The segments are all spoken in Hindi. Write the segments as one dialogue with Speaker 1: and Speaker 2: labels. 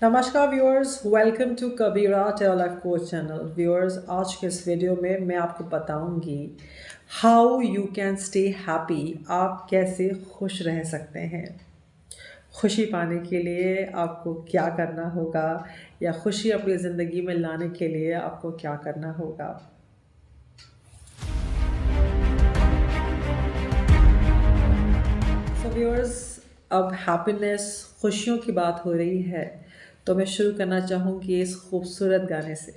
Speaker 1: नमस्कार viewers, welcome to Kabira tell life coach channel. Viewers, आज के इस वीडियो में मैं आपको बताऊंगी how you can stay happy. आप कैसे खुश रह सकते हैं। खुशी पाने के लिए आपको क्या करना होगा या खुशी अपनी ज़िंदगी में लाने के लिए आपको क्या करना होगा। सो व्यूअर्स, अब हैप्पीनेस, खुशियों की बात हो रही है तो मैं शुरू करना चाहूँगी इस खूबसूरत गाने से।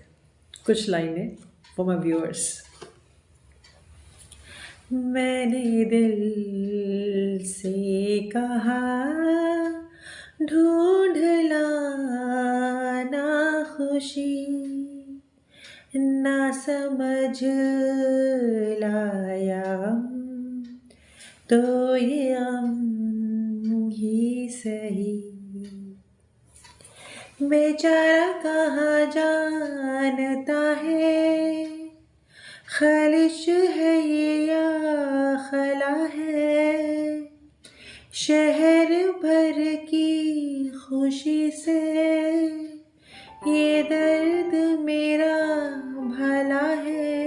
Speaker 1: कुछ लाइनें फॉर माय व्यूअर्स। मैंने दिल से कहा, ढूंढ लाना खुशी, ना समझ लाया तो ये ही सही। बेचारा कहाँ जानता है, ख़ालिश है ये या खला है। शहर भर की खुशी से ये दर्द मेरा भला है।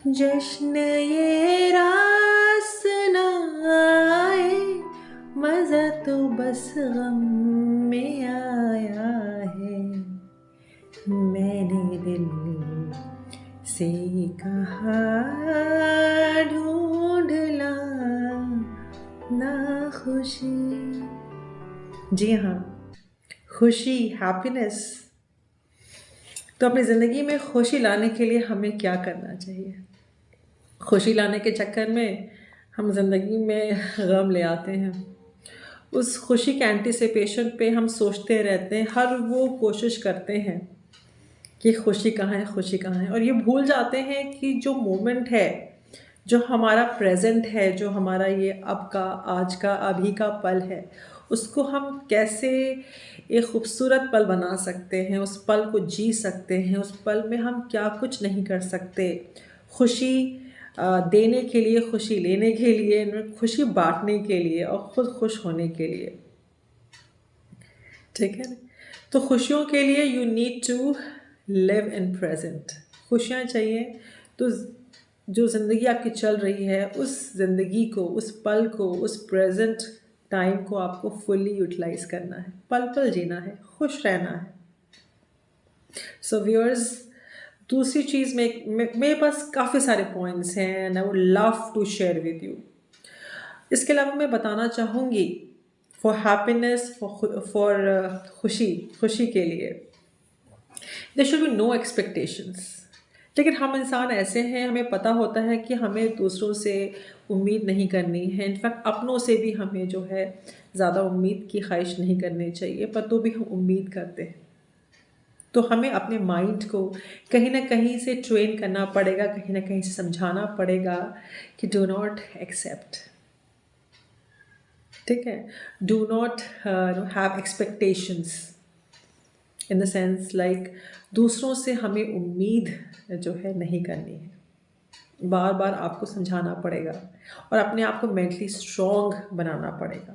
Speaker 1: जश्न ये रास न आए, मज़ा तो बस गम में आया है। मैंने दिल से कहा, ढूंढ लाना खुशी। जी हाँ, खुशी, हैप्पीनेस। तो अपनी ज़िंदगी में खुशी लाने के लिए हमें क्या करना चाहिए। खुशी लाने के चक्कर में हम ज़िंदगी में गम ले आते हैं। उस खुशी के एंटिसिपेशन पे हम सोचते रहते हैं, हर वो कोशिश करते हैं कि खुशी कहाँ है, खुशी कहाँ है, और ये भूल जाते हैं कि जो मोमेंट है, जो हमारा प्रेजेंट है, जो हमारा ये अब का, आज का, अभी का पल है, उसको हम कैसे एक खूबसूरत पल बना सकते हैं, उस पल को जी सकते हैं। उस पल में हम क्या कुछ नहीं कर सकते। खुशी देने के लिए, खुशी लेने के लिए, खुशी बांटने के लिए और खुद खुश होने के लिए। ठीक है ना। तो खुशियों के लिए you need to live in present. खुशियाँ चाहिए तो जो ज़िंदगी आपकी चल रही है, उस ज़िंदगी को, उस पल को, उस प्रेजेंट टाइम को आपको फुल्ली यूटिलाइज करना है, पल पल जीना है, खुश रहना है। सो व्यूअर्स, दूसरी चीज़ में मेरे पास काफ़ी सारे पॉइंट्स हैं and I would love to share with you. इसके अलावा मैं बताना चाहूँगी फॉर हैप्पीनेस, फॉर खुशी, खुशी के लिए there should be no expectations. लेकिन हम इंसान ऐसे हैं, हमें पता होता है कि हमें दूसरों से उम्मीद नहीं करनी है। इनफैक्ट अपनों से भी हमें जो है ज़्यादा उम्मीद की ख्वाहिश नहीं करनी चाहिए, पर तो भी हम उम्मीद करते हैं। तो हमें अपने माइंड को कहीं ना कहीं से ट्रेन करना पड़ेगा, कहीं ना कहीं से समझाना पड़ेगा कि डू नॉट एक्सेप्ट। ठीक है, do not have expectations in the sense like दूसरों से हमें उम्मीद जो है नहीं करनी है। बार बार आपको समझाना पड़ेगा और अपने आप को मेंटली स्ट्रॉन्ग बनाना पड़ेगा।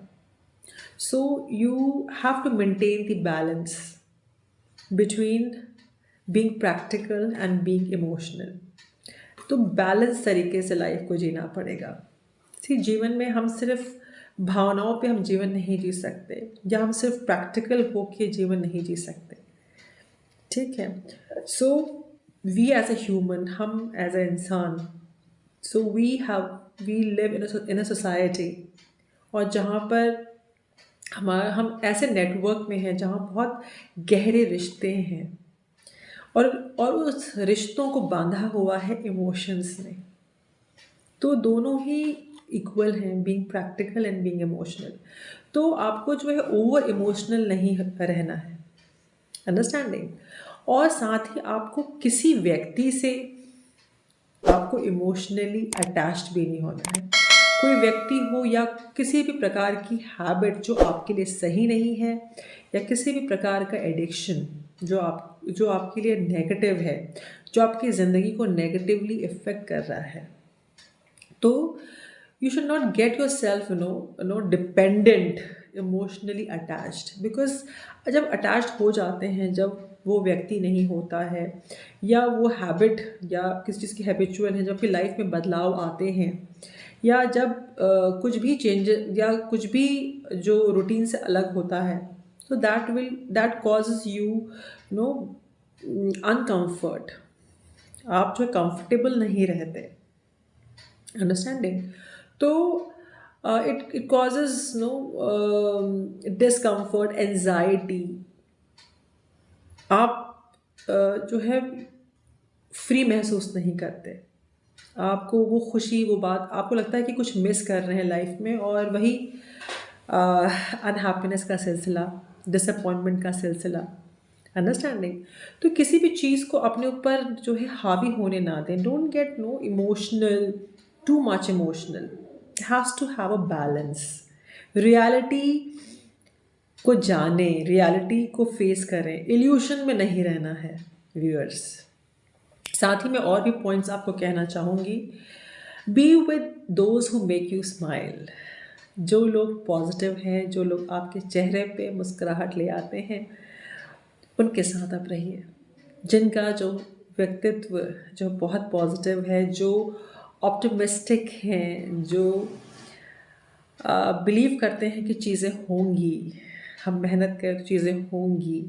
Speaker 1: So you have to maintain the balance between being practical and being emotional. तो बैलेंस तरीके से लाइफ को जीना पड़ेगा। सी, जीवन में हम सिर्फ भावनाओं पे हम जीवन नहीं जी सकते, या हम सिर्फ प्रैक्टिकल होके जीवन नहीं जी सकते। ठीक है। So we as a human, हम एज अ इंसान, so we live in a society, और जहाँ पर हम ऐसे नेटवर्क में हैं जहाँ बहुत गहरे रिश्ते हैं, और उस रिश्तों को बांधा हुआ है इमोशंस ने। तो दोनों ही इक्वल हैं, being practical and being emotional. तो आपको जो है ओवर इमोशनल नहीं रहना है, अंडरस्टैंडिंग। और साथ ही आपको किसी व्यक्ति से आपको इमोशनली अटैच्ड भी नहीं होना है। कोई व्यक्ति हो या किसी भी प्रकार की हैबिट जो आपके लिए सही नहीं है, या किसी भी प्रकार का एडिक्शन जो आपके लिए नेगेटिव है, जो आपकी ज़िंदगी को नेगेटिवली इफ़ेक्ट कर रहा है, तो you should not get yourself dependent emotionally attached, because जब अटैच्ड हो जाते हैं, जब वो व्यक्ति नहीं होता है या वो हैबिट या किस चीज़ की हैबिचुअल है, जब फिर लाइफ में बदलाव आते हैं या जब कुछ भी चेंज या कुछ भी जो रूटीन से अलग होता है, तो that causes you know uncomfort. आप जो कंफर्टेबल नहीं रहते, अंडरस्टैंडिंग। तो इट कॉजेज डिस्कम्फर्ट, एंजाइटी। आप जो है फ्री महसूस नहीं करते। आपको वो खुशी, वो बात, आपको लगता है कि कुछ मिस कर रहे हैं लाइफ में, और वही अनहैप्पीनेस का सिलसिला, डिसअपॉइंटमेंट का सिलसिला, अंडरस्टैंडिंग। तो किसी भी चीज़ को अपने ऊपर जो है हावी होने ना दें। Don't get no emotional, too much emotional. Has to have a balance. Reality को जाने, रियलिटी को फेस करें, इल्यूशन में नहीं रहना है व्यूअर्स। साथ ही मैं और भी पॉइंट्स आपको कहना चाहूँगी। Be with those who make you smile. जो लोग पॉजिटिव हैं, जो लोग आपके चेहरे पे मुस्कुराहट ले आते हैं, उनके साथ आप रहिए। जिनका जो व्यक्तित्व जो बहुत पॉजिटिव है, जो ऑप्टिमिस्टिक हैं, जो बिलीव करते हैं कि चीज़ें होंगी, हम मेहनत कर चीज़ें होंगी,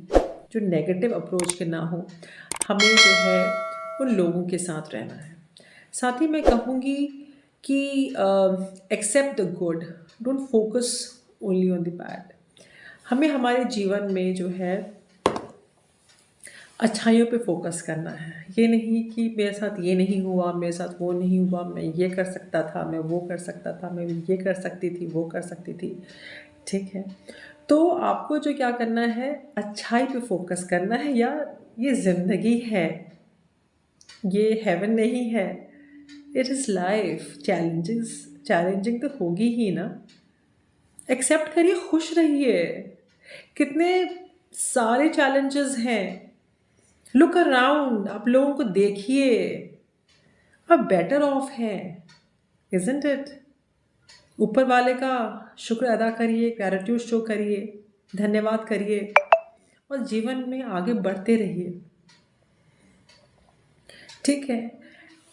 Speaker 1: जो नेगेटिव अप्रोच के ना हो, हमें जो है उन लोगों के साथ रहना है। साथ ही मैं कहूँगी कि accept the good, don't focus only on the bad. हमें हमारे जीवन में जो है अच्छाइयों पे फोकस करना है। ये नहीं कि मेरे साथ ये नहीं हुआ, मेरे साथ वो नहीं हुआ, मैं ये कर सकता था, मैं वो कर सकता था, मैं ये कर सकती थी, वो कर सकती थी, ठीक है। तो आपको जो क्या करना है, अच्छाई पे फोकस करना है। या ये ज़िंदगी है, ये हेवन नहीं है, इट इज़ लाइफ। चैलेंजिंग तो होगी ही ना। एक्सेप्ट करिए, खुश रहिए। कितने सारे चैलेंजेस हैं। लुक अराउंड, आप लोगों को देखिए, आप बेटर ऑफ हैं, इजंट इट। ऊपर वाले का शुक्र अदा करिए, ग्रैटिट्यूड शो करिए, धन्यवाद करिए, और जीवन में आगे बढ़ते रहिए, ठीक है।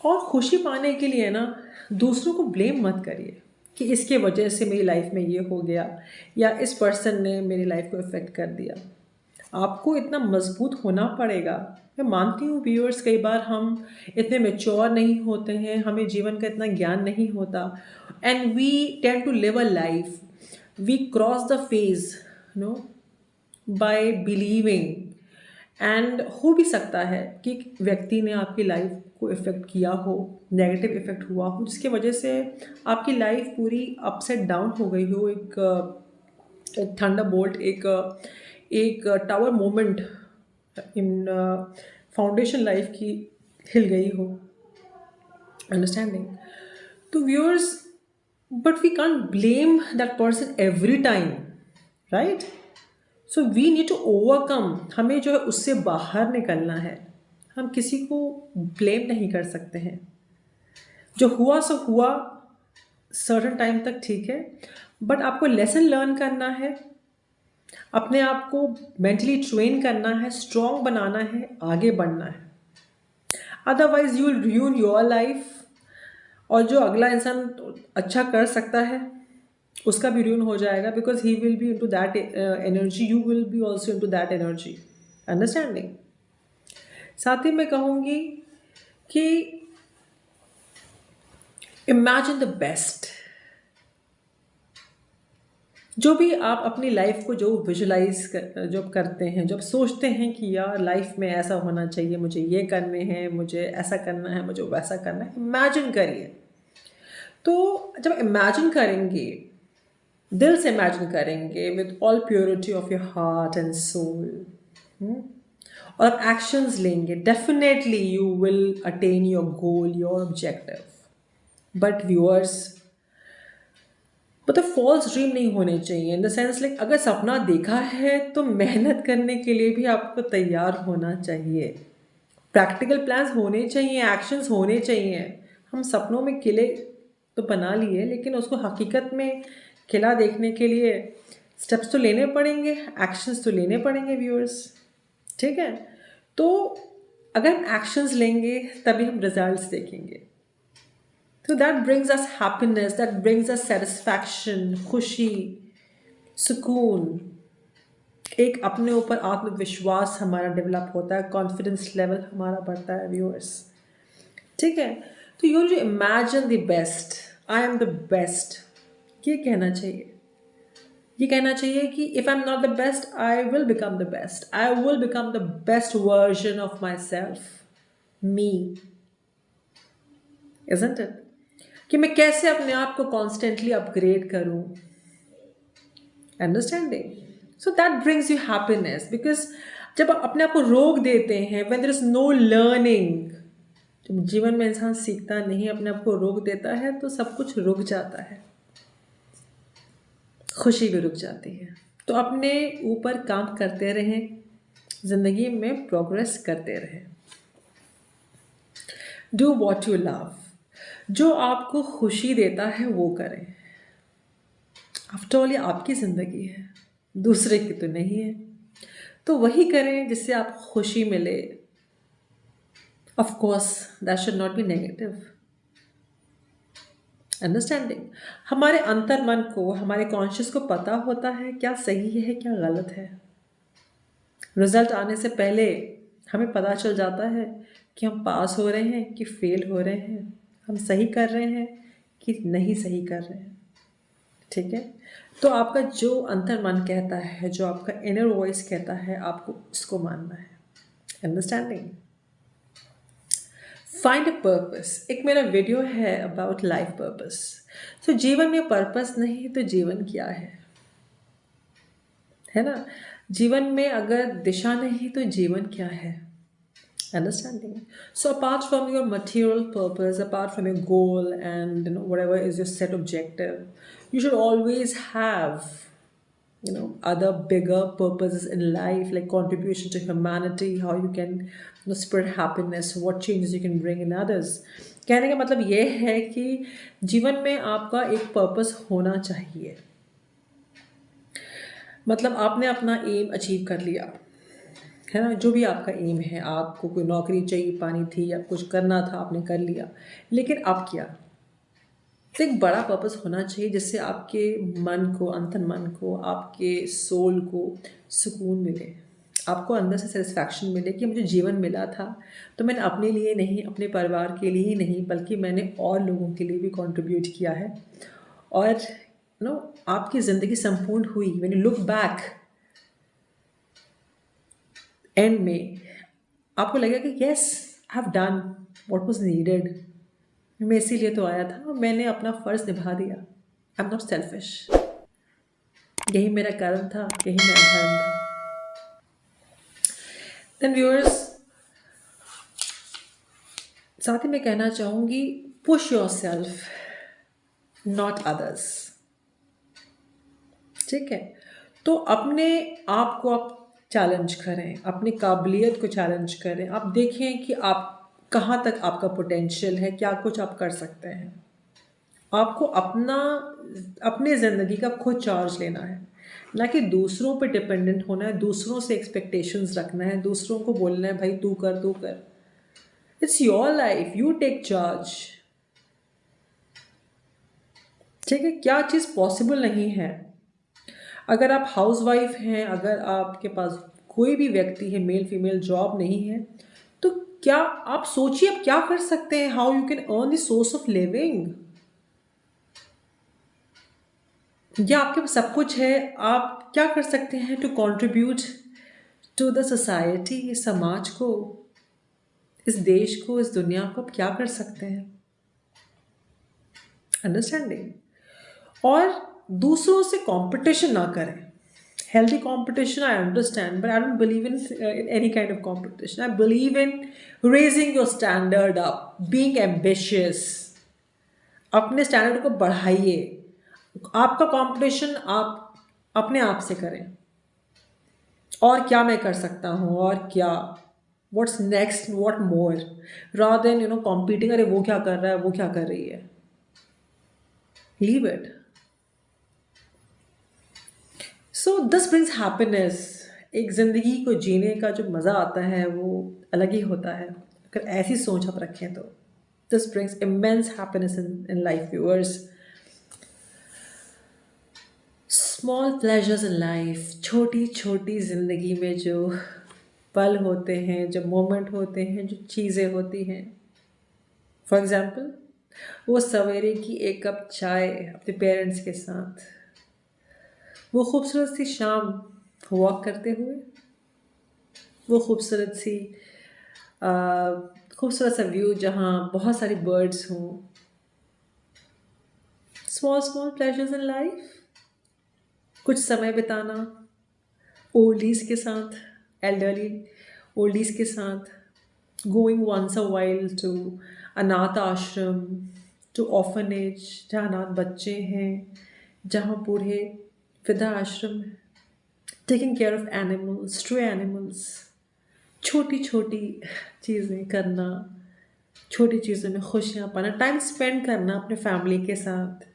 Speaker 1: और खुशी पाने के लिए ना दूसरों को ब्लेम मत करिए कि इसके वजह से मेरी लाइफ में ये हो गया या इस पर्सन ने मेरी लाइफ को इफ़ेक्ट कर दिया। आपको इतना मजबूत होना पड़ेगा। मैं मानती हूँ व्यूअर्स, कई बार हम इतने मेच्योर नहीं होते हैं, हमें जीवन का इतना ज्ञान नहीं होता, and we tend to live a life, we cross the phase no by believing. And हो भी सकता है कि एक व्यक्ति ने आपकी लाइफ को इफ़ेक्ट किया हो, नेगेटिव इफ़ेक्ट हुआ हो, जिसकी वजह से आपकी लाइफ पूरी अपसेट डाउन हो गई हो। एक थंडर बोल्ट, एक tower moment in foundation life की हिल गई हो, अंडरस्टैंडिंग। तो viewers, but we can't blame that person every time, right. So we need to overcome. हमें जो है उससे बाहर निकलना है। हम किसी को ब्लेम नहीं कर सकते हैं। जो हुआ सो हुआ, सर्टन टाइम तक ठीक है, बट आपको लेसन लर्न करना है, अपने आप को मेंटली ट्रेन करना है, स्ट्रॉन्ग बनाना है, आगे बढ़ना है। Otherwise you will ruin your life, और जो अगला इंसान अच्छा कर सकता है उसका भी ruin हो जाएगा, because he will be into that energy, you will be also into that energy, understanding. साथ ही मैं कहूँगी कि इमेजिन द बेस्ट। जो भी आप अपनी लाइफ को जो विजुलाइज जो करते हैं, जब सोचते हैं कि यार लाइफ में ऐसा होना चाहिए, मुझे ये करने हैं, मुझे ऐसा करना है, मुझे वैसा करना है, इमेजिन करिए। तो जब इमेजिन करेंगे, दिल से इमेजिन करेंगे with all purity of your heart and soul, और आप एक्शंस लेंगे, definitely you will attain your goal, your objective. But viewers, मतलब फॉल्स ड्रीम नहीं होने चाहिए, इन द सेंस लाइक अगर सपना देखा है तो मेहनत करने के लिए भी आपको तैयार होना चाहिए। प्रैक्टिकल प्लान्स होने चाहिए, एक्शंस होने चाहिए। हम सपनों में किले तो बना लिए, लेकिन उसको हकीकत में किला देखने के लिए स्टेप्स तो लेने पड़ेंगे, एक्शंस तो लेने पड़ेंगे व्यूअर्स, ठीक है। तो अगर हम एक्शंस लेंगे तभी हम रिजल्ट्स देखेंगे। तो that brings us happiness, that brings us satisfaction, खुशी, सुकून, एक अपने ऊपर आत्मविश्वास हमारा डेवलप होता है, कॉन्फिडेंस लेवल हमारा बढ़ता है व्यूअर्स, ठीक है। तो you imagine the best, I am the best, ये कहना चाहिए। ये कहना चाहिए कि if I am not the best I will become the best, I will become the best version of my self, me, isn't it? कि मैं कैसे अपने आप को कॉन्स्टेंटली अपग्रेड करूं, understanding. So that brings you happiness, because जब आप अपने आप को रोक देते हैं, when there is know learning, जब जीवन में इंसान सीखता नहीं, अपने आप को रोक देता है, तो सब कुछ रुक जाता है, खुशी भी रुक जाती है। तो अपने ऊपर काम करते रहें, जिंदगी में प्रोग्रेस करते रहें। डू वॉट यू लव, जो आपको खुशी देता है वो करें। आफ्टर ऑल ये आपकी ज़िंदगी है, दूसरे की तो नहीं है। तो वही करें जिससे आपको खुशी मिले। Of course that should not be negative, understanding. हमारे अंतर मन को, हमारे कॉन्शियस को पता होता है क्या सही है क्या गलत है। रिजल्ट आने से पहले हमें पता चल जाता है कि हम पास हो रहे हैं कि फेल हो रहे हैं, हम सही कर रहे हैं कि नहीं सही कर रहे हैं, ठीक है। तो आपका जो अंतर मन कहता है, जो आपका इनर वॉइस कहता है, आपको उसको मानना है, अंडरस्टैंडिंग। फाइंड अ पर्पस, एक मेरा वीडियो है अबाउट लाइफ पर्पस। तो जीवन में पर्पस नहीं तो जीवन क्या है ना। जीवन में अगर दिशा नहीं तो जीवन क्या है, understanding. So apart from your material purpose, apart from your goal and whatever is your set objective, you should always have other bigger purposes in life, like contribution to humanity, how you can spread happiness, what changes you can bring in others. कहने का मतलब ये है कि जीवन में आपका एक पर्पस होना चाहिए। मतलब आपने अपना एम अचीव कर लिया है ना, जो भी आपका एम है, आपको कोई नौकरी चाहिए पानी थी या कुछ करना था, आपने कर लिया, लेकिन अब क्या। तो एक बड़ा पर्पस होना चाहिए जिससे आपके मन को, अंतर मन को, आपके सोल को सुकून मिले, आपको अंदर से सेटिस्फैक्शन मिले कि मुझे जीवन मिला था तो मैंने अपने लिए नहीं, अपने परिवार के लिए ही नहीं, बल्कि मैंने और लोगों के लिए भी कंट्रीब्यूट किया है। और आपकी ज़िंदगी संपूर्ण हुई। When you look back and में आपको लगेगा कि yes I have done what was needed, मैं इसीलिए तो आया था, मैंने अपना फ़र्ज़ निभा दिया, आई एम नॉट सेल्फिश, यही मेरा कर्म था, यही मेरा धर्म था। देन व्यूअर्स, साथ ही मैं कहना चाहूँगी, push your self not others, ठीक है। तो अपने आप को आप चैलेंज करें, अपनी काबिलियत को चैलेंज करें, आप देखें कि आप कहाँ तक आपका पोटेंशियल है, क्या कुछ आप कर सकते हैं। आपको अपने ज़िंदगी का खुद चार्ज लेना है, ना कि दूसरों पे डिपेंडेंट होना है, दूसरों से एक्सपेक्टेशंस रखना है, दूसरों को बोलना है भाई तू कर तू कर। It's your life, you take charge, ठीक है। क्या चीज़ पॉसिबल नहीं है। अगर आप हाउसवाइफ हैं, अगर आपके पास कोई भी व्यक्ति है, मेल फीमेल, जॉब नहीं है, तो क्या आप सोचिए आप क्या कर सकते हैं, how you can earn the source of living. या आपके पास सब कुछ है, आप क्या कर सकते हैं to contribute to the society, इस समाज को, इस देश को, इस दुनिया को, आप क्या कर सकते हैं, अंडरस्टैंडिंग। और दूसरों से कंपटीशन ना करें। Healthy competition, I understand, but I don't believe in any kind of competition. I believe in raising your standard up, being ambitious. अपने स्टैंडर्ड को बढ़ाइए। आपका कंपटीशन आप अपने आप से करें, और क्या मैं कर सकता हूँ, और क्या, what's next, what more, rather than competing, अरे वो क्या कर रहा है, वो क्या कर रही है। Leave it. So this brings happiness. एक ज़िंदगी को जीने का जो मज़ा आता है वो अलग ही होता है, अगर ऐसी सोच आप रखें तो। This brings immense happiness in life viewers. Small pleasures in life, छोटी छोटी ज़िंदगी में जो पल होते हैं, जो मोमेंट होते हैं, जो चीज़ें होती हैं। फॉर एग्ज़ाम्पल, वो सवेरे की एक कप चाय अपने पेरेंट्स के साथ, वो खूबसूरत सी शाम वॉक करते हुए, वो खूबसूरत सी आ, खूबसूरत सा व्यू जहाँ बहुत सारी बर्ड्स हों। Small small pleasures in life, कुछ समय बिताना ओल्डीज़ के साथ, एल्डरली ओल्डीज़ के साथ, going once a while to अनाथ आश्रम, टू ऑर्फनेज जहाँ अनाथ बच्चे हैं, जहाँ बूढ़े वृद्धा आश्रम है, taking care of animals, stray animals. छोटी छोटी चीज़ें करना, छोटी चीज़ों में खुशियाँ पाना, टाइम स्पेंड करना अपने फैमिली के साथ,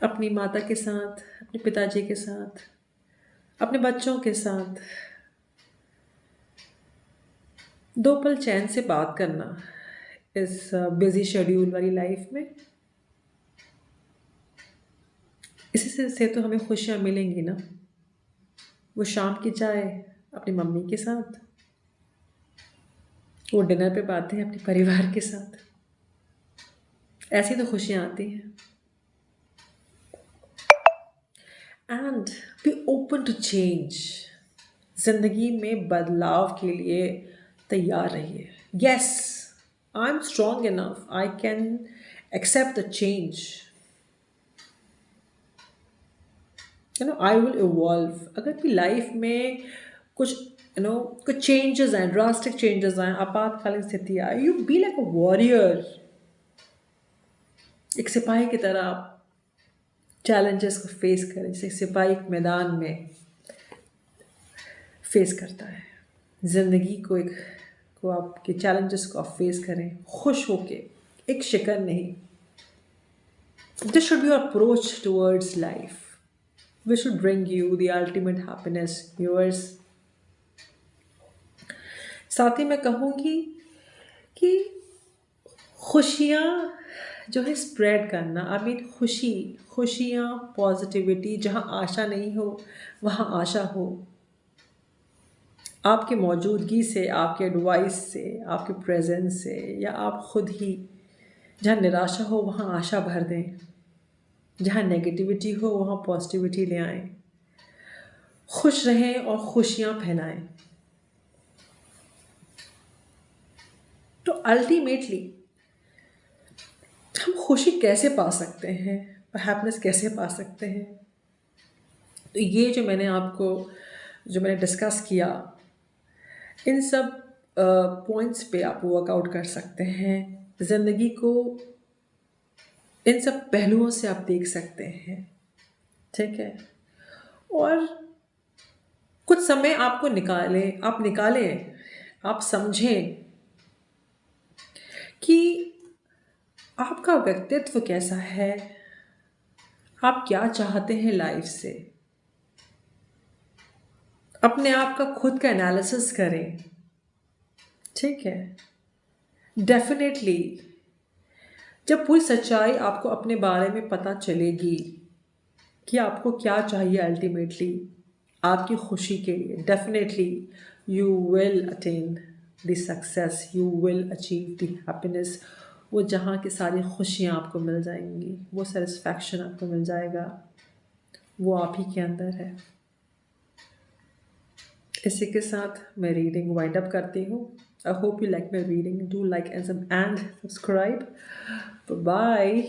Speaker 1: अपनी माता के साथ, अपने पिताजी के साथ, अपने बच्चों के साथ। दो पल चैन से बात करना इस बिजी शेड्यूल वाली लाइफ में। इसी से तो हमें खुशियाँ मिलेंगी ना। वो शाम की चाय अपनी मम्मी के साथ, वो डिनर पे बातें अपने परिवार के साथ, ऐसी तो खुशियाँ आती हैं। And be open to change, ज़िंदगी में बदलाव के लिए तैयार रहिए। Yes, I am strong enough, I can accept the change, I will evolve. अगर भी लाइफ में कुछ कुछ चेंजेस आए, ड्रास्टिक चेंजेस आए, आपातकालीन स्थिति आए, you be like a warrior. एक सिपाही की तरह आप चैलेंजेस को फेस करें, जैसे सिपाही एक मैदान में फेस करता है ज़िंदगी को। एक को आपके चैलेंजेस को आप फेस करें खुश होके, एक शिकन नहीं। This should be your approach towards life, which should bring you the ultimate happiness viewers. साथ ही मैं कहूँगी कि खुशियाँ जो है स्प्रेड करना, आई मीन खुशियाँ, पॉजिटिविटी, जहाँ आशा नहीं हो वहाँ आशा हो। आपकी मौजूदगी से, आपके एडवाइस से, आपके प्रेजेंस से, या आप खुद ही जहाँ निराशा हो वहाँ आशा भर दें, जहाँ नेगेटिविटी हो वहाँ पॉजिटिविटी ले आएं। खुश रहें और खुशियाँ फैलाएं। तो अल्टीमेटली हम खुशी कैसे पा सकते हैं और हैप्पीनेस कैसे पा सकते हैं? तो ये जो मैंने डिस्कस किया, इन सब पॉइंट्स पे आप वर्कआउट कर सकते हैं। ज़िंदगी को इन सब पहलुओं से आप देख सकते हैं, ठीक है। और कुछ समय आपको निकालें, आप समझें कि आपका व्यक्तित्व कैसा है, आप क्या चाहते हैं लाइफ से। अपने आप का खुद का एनालिसिस करें, ठीक है। डेफिनेटली जब पूरी सच्चाई आपको अपने बारे में पता चलेगी कि आपको क्या चाहिए अल्टीमेटली आपकी खुशी के लिए, definitely you will attain the success, you will achieve the happiness. वो जहाँ की सारी खुशियाँ आपको मिल जाएंगी, वो सेटिस्फैक्शन आपको मिल जाएगा, वो आप ही के अंदर है। इसी के साथ मैं रीडिंग वाइंड अप करती हूँ। I hope you like my reading, do like and subscribe. Bye.